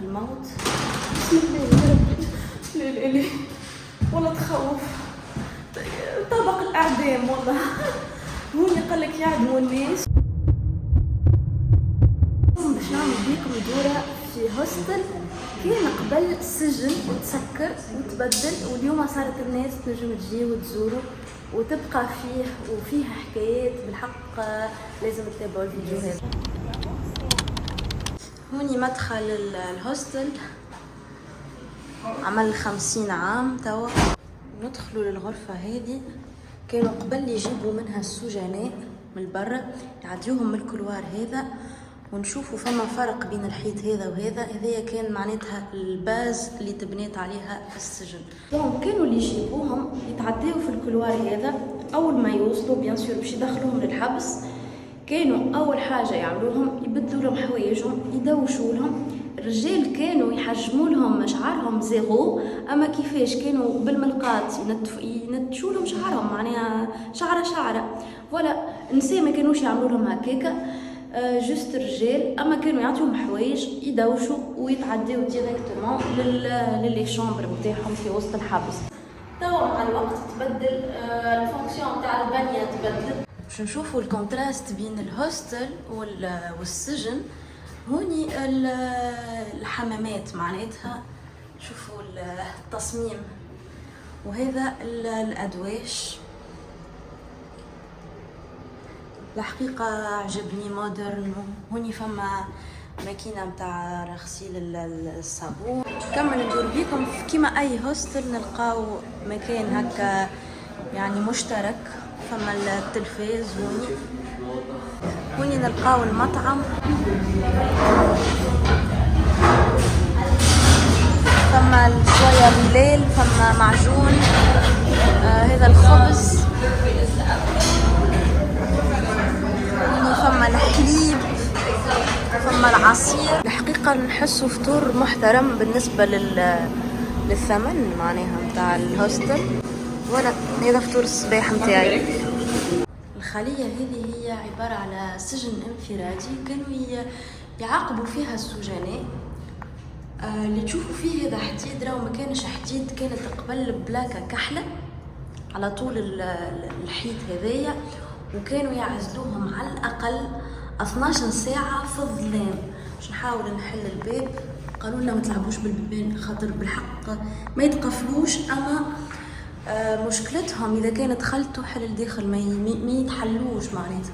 الموت. بسم الله يا ربي. لا لا لا والله تخوف. طابق الاعدام والله. هوني قال لك يعدموا الناس. باش نعمل بيكم دورة في هوستل كان قبل سجن وتسكر وتبدل، واليوم صارت الناس تنجم تجي وتزوروا وتبقى فيه وفيه حكايات بالحق. لازم تتابعوا الفيديو هذا. هوني مدخل الهوستل، عمل 50 عام توا. ندخلوا للغرفة هذه. كانوا قبل يجيبوا منها السجناء من برا يعديوهم من الكلوار هذا، ونشوفوا فما فرق بين الحيط هذا وهذا. هذايا كان معناتها الباز اللي تبنيت عليها السجن. دونك كانوا اللي يجيبوهم يتعداو في الكلوار هذا. اول ما يوصلوا بيان سور باش يدخلوهم للحبس، كانوا اول حاجه يعملوهم يبدلوا لهم حوايجهم، يدوشوا لهم. الرجال كانوا يحجموا لهم شعرهم زيرو، اما كيفاش كانوا بالملقاط ينتشوا لهم شعرهم، معناها شعره ولا النساء ما كانوش يعملوا لهم هكاكا. جوست الرجال اما كانوا يعطيهم حوايج يدوشوا ويتعداو ديريكتومون للي شامبر نتاعهم في وسط الحبس. توا مع الوقت تبدل الفونكسيون تاع البنيه تبدلت. باش نشوفوا الكونتراست بين الهوستل والسجن. هوني الحمامات معناتها شوفوا التصميم، وهذا الادواش. الحقيقة عجبني مودرن. هوني فما ماكينة متاع غسيل الصابون. كمل ندور بيكم كيما اي هوستل نلقاو مكان هكا يعني مشترك. فما التلفاز هوني نلقاو المطعم. فما شوية الليل، فما معجون. هذا الخبز. فما الحليب، فما العصير. الحقيقة نحسه فطور محترم بالنسبة للثمن معناها متاع الهوستل. ولا هذا فطور الصباح متاعي. الخلية هذه هي عبارة على سجن انفرادي كانوا يعاقبوا فيها السجناء. اللي تشوفوا فيه هذا حديد راهو ما كانش حديد، كانت قبل بلاكة كحلة على طول الحيط هذايا، وكانوا يعزلوهم على الأقل 12 ساعة في الظلام. باش نحاول نحل الباب، قالوا لنا ما تلعبوش بالبيبان خاطر بالحق ما يتقفلوش، أما مشكلتهم إذا كانت دخلتوا حل الداخل ما يتحلوش معناتها.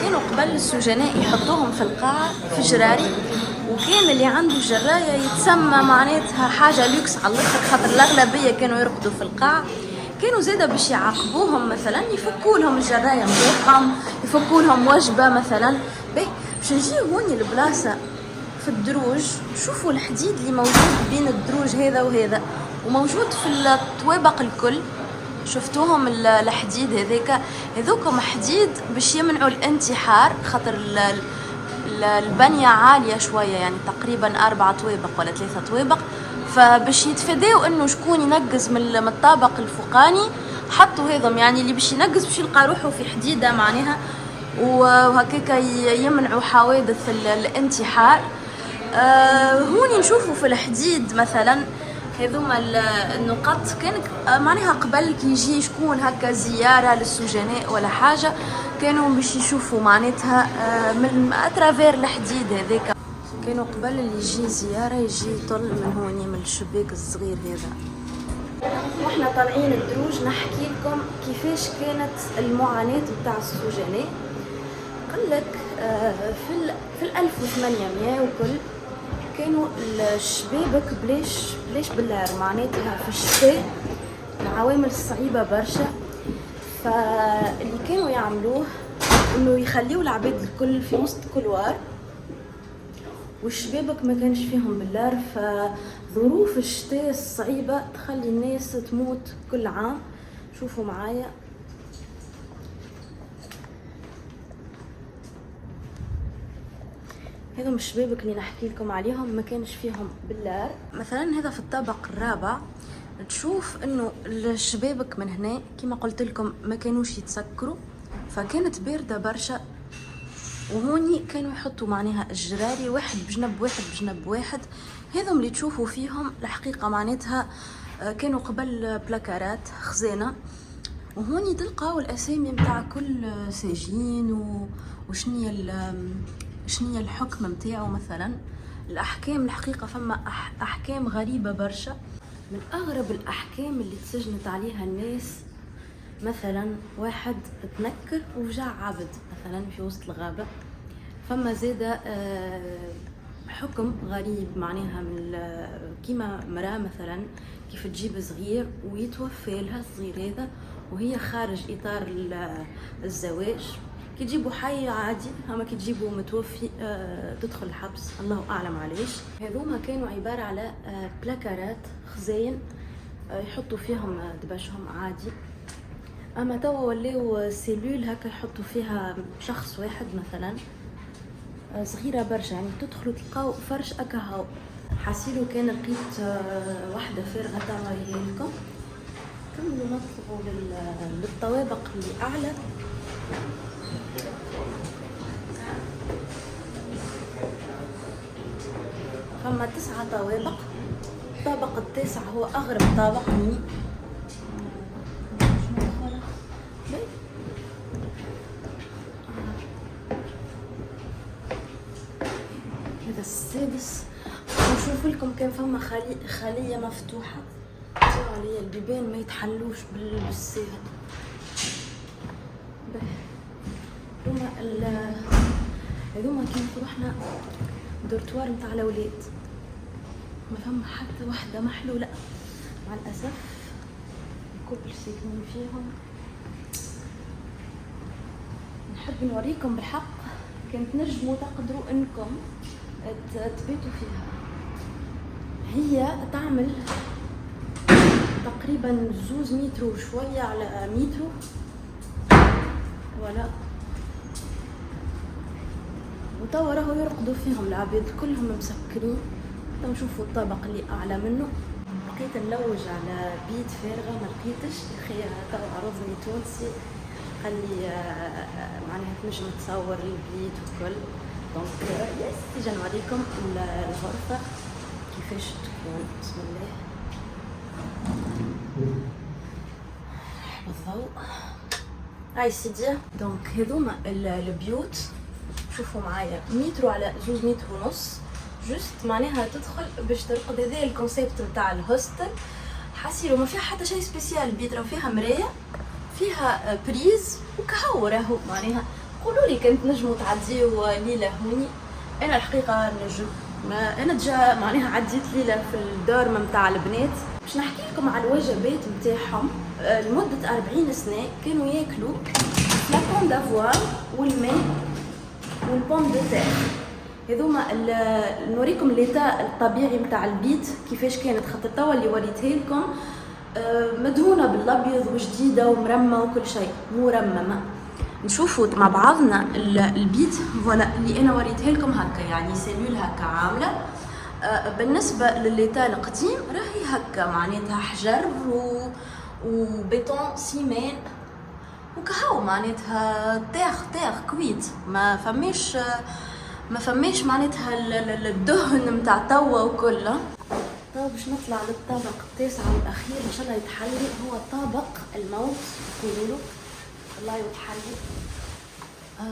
كانوا قبل السجناء يحطوهم في القاعة في جراري، وكان اللي عنده جراية يتسمى معناتها حاجة لوكس على الآخر، خاطر الأغلبية كانوا يرقدوا في القاعة. كانوا زادا باش يعاقبوهم مثلا يفكوا لهم الجرايه نتاعهم، يفكوا لهم وجبه مثلا. باش نجيو هوني البلاصه في الدروج. شوفوا الحديد اللي موجود بين الدروج هذا وهذا، وموجود في الطوابق الكل. شفتوهم الحديد هذوكم حديد باش يمنعوا الانتحار، خاطر البنيه عاليه شويه، يعني تقريبا 4 طوابق ولا 3 طوابق. فباش يتفاداو انه شكون ينقز من الطابق الفوقاني، حطوا هذم يعني اللي باش ينقز باش يلقى روحه في حديده معناها، وهكاكا يمنعوا حوادث الانتحار. هوني نشوفوا في الحديد مثلا هذوما النقط. كانت معناها قبل كي يجي شكون هكا زياره للسجناء ولا حاجه، كانوا باش يشوفوا معناتها من اترافير الحديد هذاك. كانوا قبل اللي يجي زيارة يجي يطل من هوني من الشباك الصغير هذا. واحنا طالعين الدروج نحكي لكم كيفاش كانت المعاناة بتاع السجناء. قال لك في 1800 وكل كانوا الشبابك بلاش باللار معناتها في الشتاء العوامل الصعيبة برشا. فاللي كانوا يعملوه انه يخليوا العباد الكل في وسط كلوار، والشبابك ما كانش فيهم باللار. فظروف الشتاء الصعيبة تخلي الناس تموت كل عام. شوفوا معايا هذا الشبابك اللي نحكي لكم عليهم ما كانش فيهم باللار. مثلا هذا في الطابق الرابع تشوف انه الشبابك من هنا كما قلت لكم ما كانوش يتسكروا، فكانت باردة برشا. وهوني كانوا يحطوا معناها الجراري واحد بجنب واحد بجنب واحد. هذم اللي تشوفوا فيهم الحقيقة معناتها كانوا قبل بلاكارات خزانة. وهوني تلقاو الأسامي متاع كل سجين شنية الحكم متاعه مثلا. الأحكام الحقيقة فما أحكام غريبة برشا. من أغرب الأحكام اللي تسجنت عليها الناس مثلا واحد تنكر وجع عبد مثلا في وسط الغابة. فما زادة حكم غريب معناها من كيما مرأة مثلا كيف تجيب صغير ويتوفى لها الصغير هذا وهي خارج إطار الزواج. كي تجيبوا حي عادي، اما كي تجيبوا متوفي تدخل الحبس، الله اعلم علاش. هذوما كانوا عباره على بلاكارات خزاين يحطوا فيهم دباشهم عادي. اما توا ولاو سيلول هكا يحطوا فيها شخص واحد مثلا صغيره برشا، يعني تدخلوا تلقاو فرش اكاهو. حاسيلو كان لقيت واحده فارغه توا لكم. كملوا نطلبوا للطوابق اللي اعلى. فما 9 طوابق. الطابق التاسع هو اغرب طابق مني. هذا السادس. نشوف لكم كان فما خلية مفتوحة عليا البيبان ما يتحلوش بالساهل. هذوما كانت روحنا دورتوار متاع الاولاد، ما فما حتى وحده محلوله مع الاسف. الكل ساكنين فيهم. نحب نوريكم بالحق كانت نجموا تقدروا انكم تبيتوا فيها. هي تعمل تقريبا 2 متر وشويه على متر ولا. وتوا راهو يرقدوا فيهم العباد كلهم مسكرين. نشوفوا الطابق اللي اعلى منه. بقيت نلوج على بيت فارغه ما لقيتش. اخي توا عرضني تونسي قال لي معناها تنجم تصور البيت وكل. دونك يس تيجي نوريكم الغرفه كيفاش تكون. بسم الله الضوء. هاي سيدي. دونك هذوما البيوت شوفوا معايا متر على 2 متر ونص. جست معناها تدخل باش ترقد. هذا الكونسيبت نتاع الهوستل. حاسيلو ما فيها حتى شيء سبيسيال. البيت راهو فيها مرايه، فيها بريز وكهو. راهو معناها قولوا لي كنت نجموا تعديوا ليله هوني. انا الحقيقه نجم. انا دجا معناها عديت ليله في الدار نتاع البنات. باش نحكي لكم على الوجبات نتاعهم. لمده 40 سنه كانوا ياكلوا فلاكون دافوار والماء والبوم دو تير. هذوما نوريكم الليتا الطبيعي نتاع البيت كيفاش كانت. خاطر توا اللي وريتها لكم مدهونه بالابيض وجديده ومرمى وكل شيء مرممه. نشوفوا مع بعضنا البيت فوالا اللي انا وريتها لكم هكا، يعني سيلول هكا عامله. بالنسبه لليتا القديم راهي هكا معناتها حجر وبيتون سيمان وكهو معناتها تاخ كويت. ما فماش معناتها الدهن نتاع توا وكله. طيب باش نطلع للطابق التاسع والاخير ان شاء الله يتحلي. هو طابق الموت يقولوا له. الله يتحلي. ما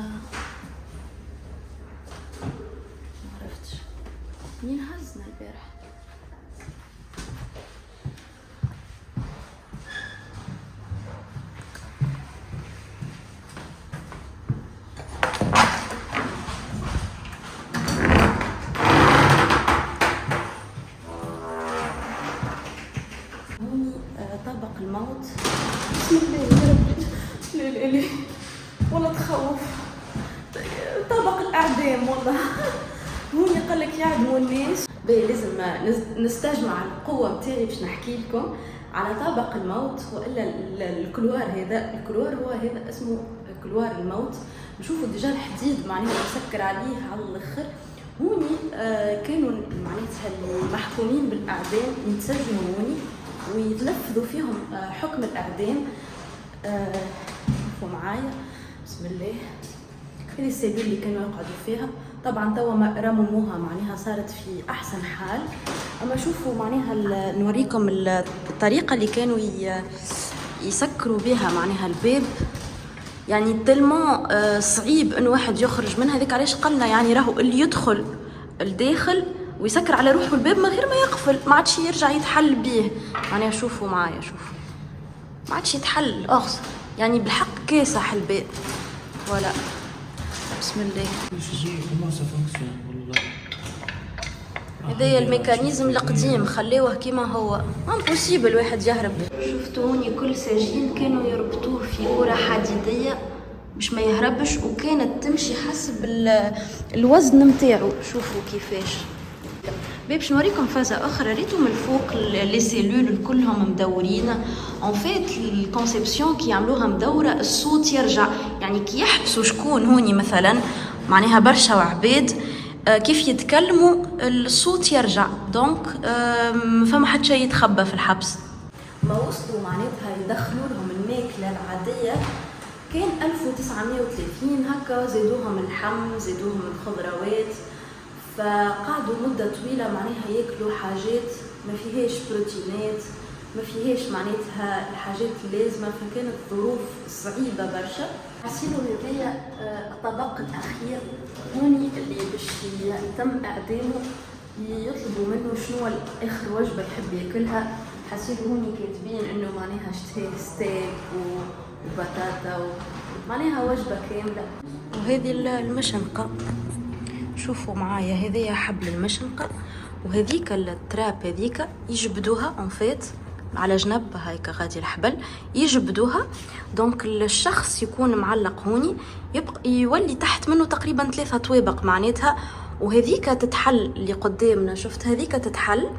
عرفتش منين هزنا البارح. طابق الموت. بسم الله يا ربي. لا والله تخوف. طابق الاعدام والله. هوني قال لك يعدموا الناس. لازم نستجمع القوه نتاعي باش نحكي لكم على طابق الموت. والا الكلوار هذا. الكلوار هو هذا اسمه كلوار الموت. نشوفوا ديجا الحديد معناها مسكر عليه على الاخر. هوني كانوا معناتها المحكومين بالاعدام يتسجنوا هوني ويتنفذوا فيهم حكم الاعدام. شوفوا معايا بسم الله. هذه السيلول اللي كانوا يقعدوا فيها. طبعا توا رمموها معناها صارت في احسن حال. اما شوفوا معناها نوريكم الطريقه اللي كانوا يسكروا بها معناها الباب، يعني تلمون صعيب انه واحد يخرج منها. هذيك علاش قلنا يعني راهو اللي يدخل الداخل ويسكر على روحه الباب من غير ما يقفل ما عادش يرجع يتحل بيه. معناها شوفوا معايا، شوفوا ما عادش يتحل اغص، يعني بالحق كاسح الباب. ولا بسم الله. هذايا الميكانيزم القديم خليوه كيما هو، امبوسيبل واحد يهرب. شفتوا هوني كل سجين كانوا يربطوه في كرة حديدية باش ما يهربش، وكانت تمشي حسب الوزن متاعو. شوفوا كيفاش. باش نوريكم فازة اخرى. ريتو من الفوق لي سيلول كلهم مدورين. ان فيت الكونسيبسيون كي يعملوها مدوره الصوت يرجع، يعني كي يحبسوا شكون هوني مثلا معناها برشا وعباد كيف يتكلموا الصوت يرجع. دونك فما حد شيء يتخبى في الحبس. ما وصلوا معناتها يدخلوا لهم الماكله العاديه كان 1930 هكا، زادوهم اللحم زادوهم الخضروات، فقعدوا مدة طويلة معناها ياكلوا حاجات ما فيهاش بروتينات، ما فيهاش معناتها الحاجات اللازمة، فكانت ظروف صعيبة برشا. حسيلو هذايا الطبق الأخير هوني اللي باش يتم إعدامه يطلبوا منه شنو آخر وجبة يحب ياكلها. حسيلو هوني كاتبين إنه معناها اشتهي ستيك وبطاطا معناها وجبة كاملة. وهذه المشنقة شوفوا معايا، هذيا حبل المشنقة وهذيك التراب هذيك يجبدوها انفيت على جنب هيك غادي الحبل يجبدوها. دونك الشخص يكون معلق هوني يبقى يولي تحت منه تقريبا 3 طوابق معناتها، وهذيك تتحل اللي قدامنا. شفت هذيك تتحل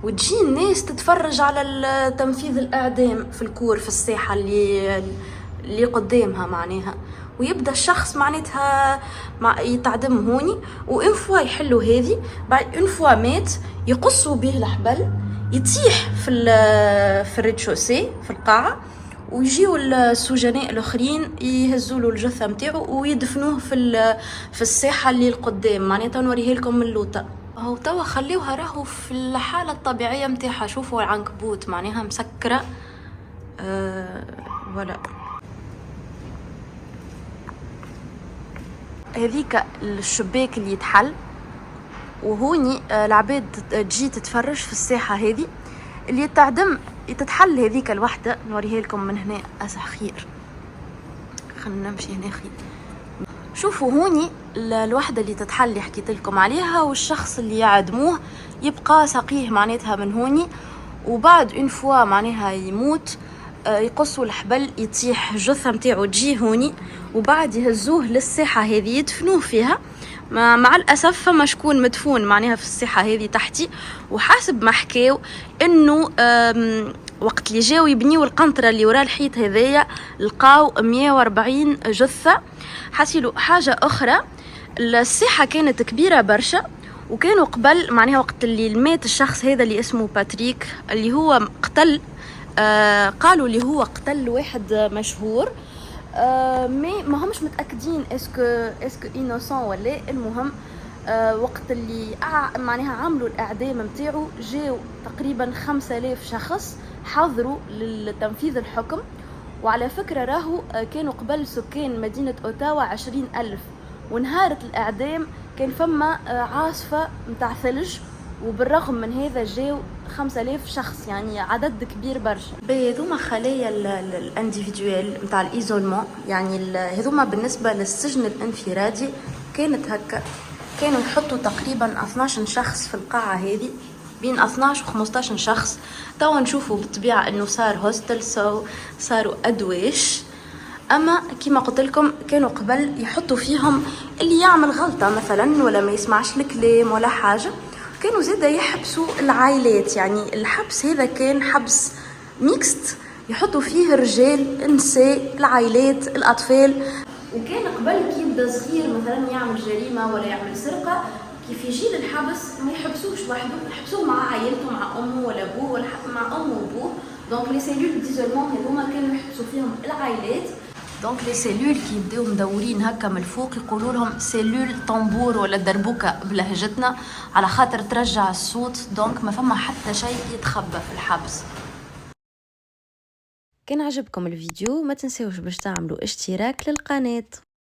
وتجي الناس تتفرج على تنفيذ الاعدام في الكور في الساحة اللي قدامها معناها. ويبدا الشخص معناتها يتعدم هوني، وان فوا يحلوا هذه بعد ان فوا مات يقصوا به الحبل يتيح في الريتشوسي في القاعه، ويجيو السجناء الاخرين يهزوا له الجثه نتاعو ويدفنوه في الساحه اللي القدام. معناتها نوريه لكم من اللوطه اهو توا خليوها راهو في الحاله الطبيعيه نتاعها. شوفوا العنكبوت معناها مسكره ولا هذيك الشباك اللي يتحل، وهوني العباد تجي تتفرج في الساحة هذه اللي يتعدم تتحل هذيك الوحدة. نوريها لكم من هنا أسح خير، خلنا نمشي هنا خير. شوفوا هوني الوحدة اللي تتحل اللي حكيت لكم عليها، والشخص اللي يعدموه يبقى ساقيه معناتها من هوني، وبعد اون فوا معناها يموت يقصوا الحبل يتيح جثة متاعو تجي هوني، وبعد يهزوه للساحة هذه يدفنوه فيها. مع الأسف فما شكون مدفون معناها في الساحة هذه تحتي، وحاسب ما حكاو إنه وقت اللي جاو يبنيو القنطرة اللي وراء الحيط هذايا لقاو 140 جثة. حاسيلو حاجة أخرى، الساحة كانت كبيرة برشا، وكانوا قبل معناها وقت اللي مات الشخص هذا اللي اسمه باتريك اللي هو قتل قالوا اللي هو قتل واحد مشهور، ما همش متاكدين اسكو انوسون ولا. المهم وقت اللي معناها عملوا الاعدام نتاعو جاو تقريبا 5000 شخص حضروا لتنفيذ الحكم. وعلى فكره راهو كانوا قبل سكان مدينه اوتاوا 20,000، ونهارة الاعدام كان فما عاصفه متاع ثلج، وبالرغم من هذا جاو 5000 شخص، يعني عدد كبير برشا. هذوما خلايا الانديفيدوال نتاع الايزولمون، يعني هذوما بالنسبه للسجن الانفرادي كانت هكا، كانوا يحطوا تقريبا 12 شخص في القاعه هذه، بين 12 و 15 شخص. توا نشوفوا بالطبيعه انه صار هوستل، صاروا ادواش. اما كما قلت لكم كانوا قبل يحطوا فيهم اللي يعمل غلطه مثلا ولا ما يسمعش الكلام ولا حاجه، كانوا زيدا يحبسوا العائلات. يعني الحبس هذا كان حبس ميكست، يحطوا فيه الرجال النساء العائلات الاطفال. وكان قبل كي يبدا صغير مثلا يعمل جريمه ولا يعمل سرقه، كيف يجي للحبس ما يحبسوش وحده، يحبسوه مع عائلته، مع امه ولا ابوه، ولا مع امه وابوه. دونك لي سيلول ديزولمون هذوما كانوا يحبسوا فيهم العائلات. دونك لي سيلول كي يبداو مدورين هكا من الفوق يقولوا لهم سيلول طنبور ولا دربوكه بلهجتنا، على خاطر ترجع الصوت. دونك ما فما حتى شيء يتخبى في الحبس. كان عجبكم الفيديو ما تنسوش باش تعملوا اشتراك للقناه.